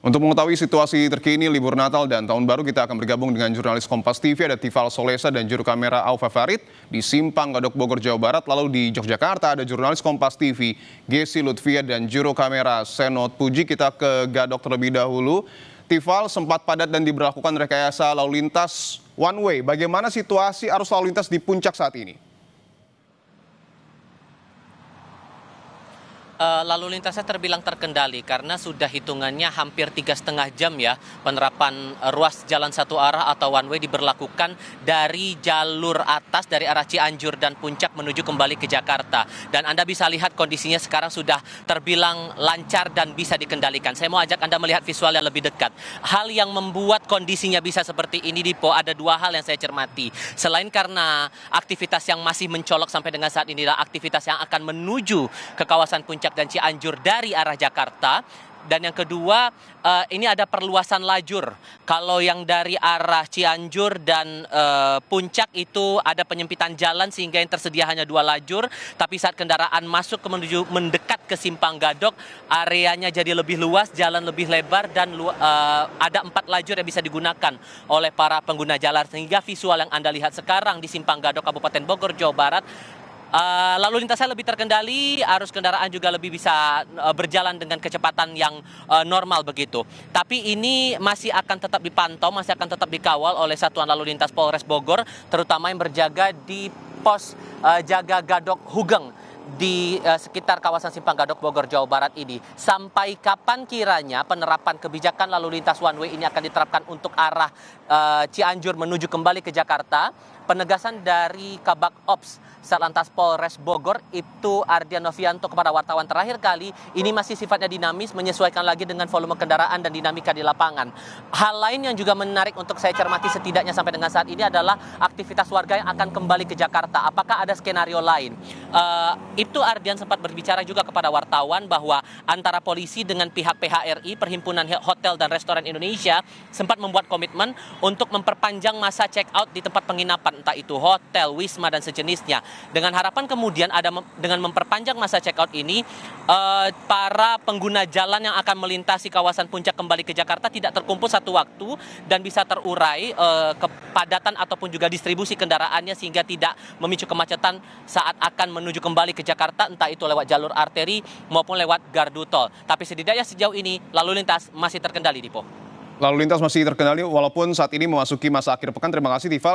Untuk mengetahui situasi terkini libur Natal dan Tahun Baru, kita akan bergabung dengan jurnalis Kompas TV, ada Tifal Solesa dan juru kamera Aufa Farid di Simpang Gadok Bogor, Jawa Barat. Lalu di Yogyakarta ada jurnalis Kompas TV Gesi Lutfia dan juru kamera Senot Puji. Kita ke Gadok terlebih dahulu. Tifal, sempat padat dan diberlakukan rekayasa lalu lintas one way. Bagaimana situasi arus lalu lintas di puncak saat ini? Lalu lintasnya terbilang terkendali karena sudah hitungannya hampir 3,5 jam ya penerapan ruas jalan satu arah atau one way diberlakukan dari jalur atas dari arah Cianjur dan Puncak menuju kembali ke Jakarta. Dan Anda bisa lihat kondisinya sekarang sudah terbilang lancar dan bisa dikendalikan. Saya mau ajak Anda melihat visual yang lebih dekat. Hal yang membuat kondisinya bisa seperti ini Dipo, ada dua hal yang saya cermati. Selain karena aktivitas yang masih mencolok sampai dengan saat ini adalah aktivitas yang akan menuju ke kawasan Puncak dan Cianjur dari arah Jakarta. Dan yang kedua, ini ada perluasan lajur. Kalau yang dari arah Cianjur dan Puncak itu ada penyempitan jalan sehingga yang tersedia hanya 2 lajur. Tapi saat kendaraan masuk menuju mendekat ke Simpang Gadok, areanya jadi lebih luas, jalan lebih lebar dan ada 4 lajur yang bisa digunakan oleh para pengguna jalan. Sehingga visual yang Anda lihat sekarang di Simpang Gadok, Kabupaten Bogor, Jawa Barat, lalu lintasnya lebih terkendali, arus kendaraan juga lebih bisa berjalan dengan kecepatan yang normal begitu. Tapi ini masih akan tetap dipantau, masih akan tetap dikawal oleh Satuan Lalu Lintas Polres Bogor, terutama yang berjaga di pos jaga Gadok Hugeng di sekitar kawasan Simpang Gadok Bogor, Jawa Barat ini. Sampai kapan kiranya penerapan kebijakan lalu lintas one way ini akan diterapkan untuk arah Cianjur menuju kembali ke Jakarta? Penegasan dari Kabak Ops Satlantas Polres Bogor, Ibtu Ardian Novianto, kepada wartawan terakhir kali ini masih sifatnya dinamis, menyesuaikan lagi dengan volume kendaraan dan dinamika di lapangan. Hal lain yang juga menarik untuk saya cermati setidaknya sampai dengan saat ini adalah aktivitas warga yang akan kembali ke Jakarta. Apakah ada skenario lain? Ibtu Ardian sempat berbicara juga kepada wartawan bahwa antara polisi dengan pihak PHRI, Perhimpunan Hotel dan Restoran Indonesia, sempat membuat komitmen untuk memperpanjang masa check out di tempat penginapan, entah itu hotel, wisma, dan sejenisnya. Dengan harapan kemudian dengan memperpanjang masa check out ini, para pengguna jalan yang akan melintasi kawasan Puncak kembali ke Jakarta tidak terkumpul satu waktu dan bisa terurai kepadatan ataupun juga distribusi kendaraannya sehingga tidak memicu kemacetan saat akan menuju kembali ke Jakarta, entah itu lewat jalur arteri maupun lewat gardu tol. Tapi setidaknya sejauh ini lalu lintas masih terkendali, Dipo. Lalu lintas masih terkendali walaupun saat ini memasuki masa akhir pekan. Terima kasih, Tifal.